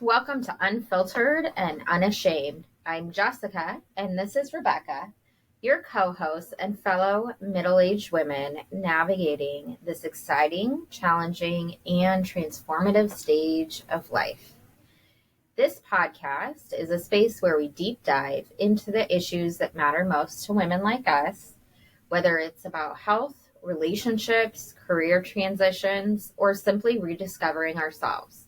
Welcome to Unfiltered and Unashamed. I'm Jessica, and this is Rebecca, your co-host and fellow middle-aged women navigating this exciting, challenging, and transformative stage of life. This podcast is a space where we deep dive into the issues that matter most to women like us, whether it's about health, relationships, career transitions, or simply rediscovering ourselves.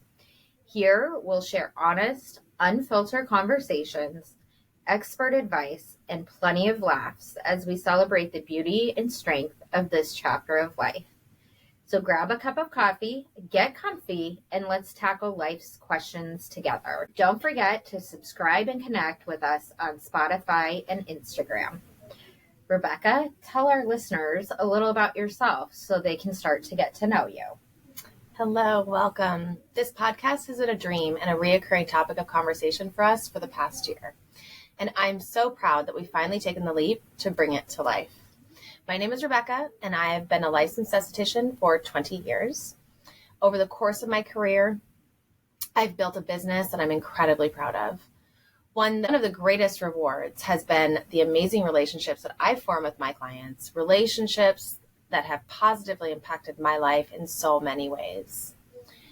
Here, we'll share honest, unfiltered conversations, expert advice, and plenty of laughs as we celebrate the beauty and strength of this chapter of life. So grab a cup of coffee, get comfy, and let's tackle life's questions together. Don't forget to subscribe and connect with us on Spotify and Instagram. Rebecca, tell our listeners a little about yourself so they can start to get to know you. Hello, welcome. This podcast has been a dream and a reoccurring topic of conversation for us for the past year. And I'm so proud that we've finally taken the leap to bring it to life. My name is Rebecca, and I have been a licensed esthetician for 20 years. Over the course of my career, I've built a business that I'm incredibly proud of. One of the greatest rewards has been the amazing relationships that I form with my clients, relationships that have positively impacted my life in so many ways.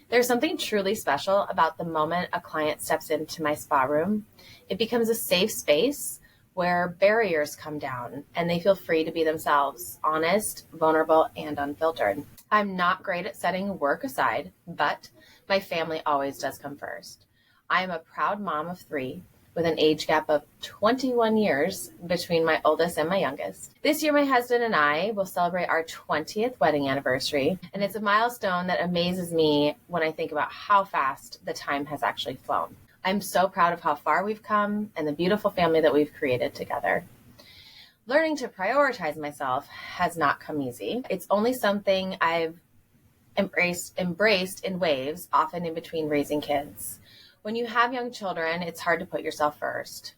There's something truly special about the moment a client steps into my spa room. It becomes a safe space where barriers come down and they feel free to be themselves, honest, vulnerable, and unfiltered. I'm not great at setting work aside, but my family always does come first. I am a proud mom of 3 with an age gap of 21 years between my oldest and my youngest. This year, my husband and I will celebrate our 20th wedding anniversary, and it's a milestone that amazes me when I think about how fast the time has actually flown. I'm so proud of how far we've come and the beautiful family that we've created together. Learning to prioritize myself has not come easy. It's only something I've embraced in waves, often in between raising kids. When you have young children, it's hard to put yourself first.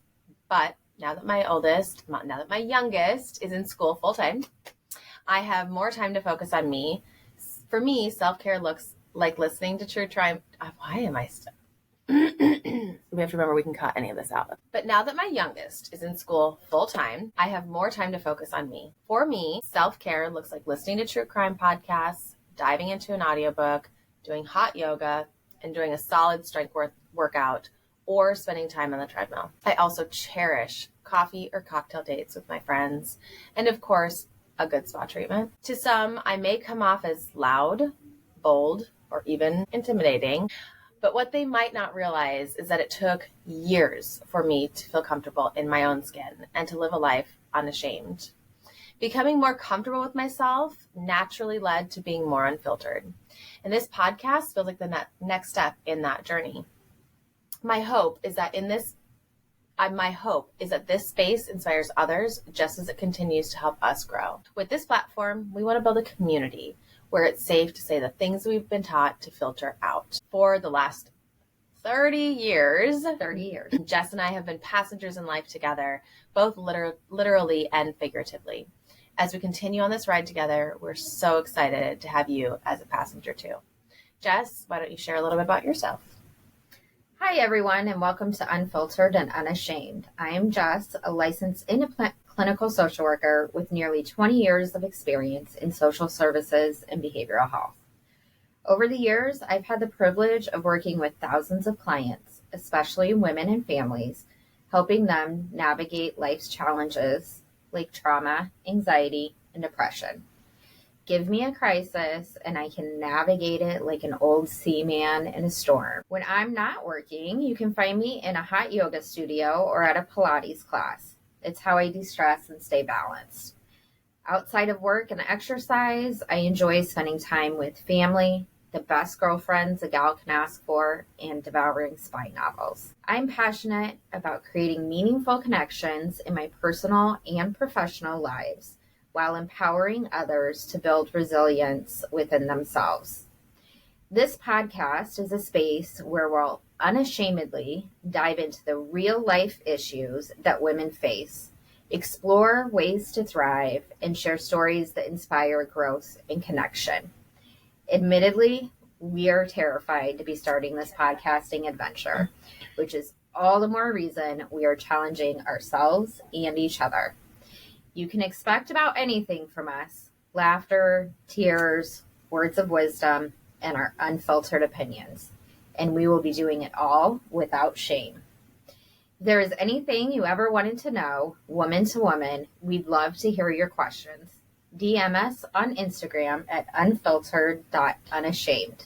But now that my youngest is in school full time, I have more time to focus on me. For me, self-care looks like listening to true crime. Why am I still? We have to remember we can cut any of this out. But now that my youngest is in school full time, I have more time to focus on me. For me, self-care looks like listening to true crime podcasts, diving into an audiobook, doing hot yoga, and doing a solid strength workout, or spending time on the treadmill. I also cherish coffee or cocktail dates with my friends, and of course, a good spa treatment. To some, I may come off as loud, bold, or even intimidating, but what they might not realize is that it took years for me to feel comfortable in my own skin and to live a life unashamed. Becoming more comfortable with myself naturally led to being more unfiltered. And this podcast feels like the next step in that journey. My hope is that this space inspires others just as it continues to help us grow. With this platform, we want to build a community where it's safe to say the things we've been taught to filter out. For the last 30 years, Jess and I have been passengers in life together, both literally and figuratively. As we continue on this ride together, we're so excited to have you as a passenger too. Jess, why don't you share a little bit about yourself? Hi, everyone, and welcome to Unfiltered and Unashamed. I am Jess, a licensed independent clinical social worker with nearly 20 years of experience in social services and behavioral health. Over the years, I've had the privilege of working with thousands of clients, especially women and families, helping them navigate life's challenges like trauma, anxiety, and depression. Give me a crisis and I can navigate it like an old seaman in a storm. When I'm not working, you can find me in a hot yoga studio or at a Pilates class. It's how I de-stress and stay balanced. Outside of work and exercise, I enjoy spending time with family, the best girlfriends a gal can ask for, and devouring spy novels. I'm passionate about creating meaningful connections in my personal and professional lives while empowering others to build resilience within themselves. This podcast is a space where we'll unashamedly dive into the real life issues that women face, explore ways to thrive, and share stories that inspire growth and connection. Admittedly, we are terrified to be starting this podcasting adventure, which is all the more reason we are challenging ourselves and each other. You can expect about anything from us: laughter, tears, words of wisdom, and our unfiltered opinions. And we will be doing it all without shame. If there is anything you ever wanted to know, woman to woman, we'd love to hear your questions. DM us on Instagram at unfiltered.unashamed.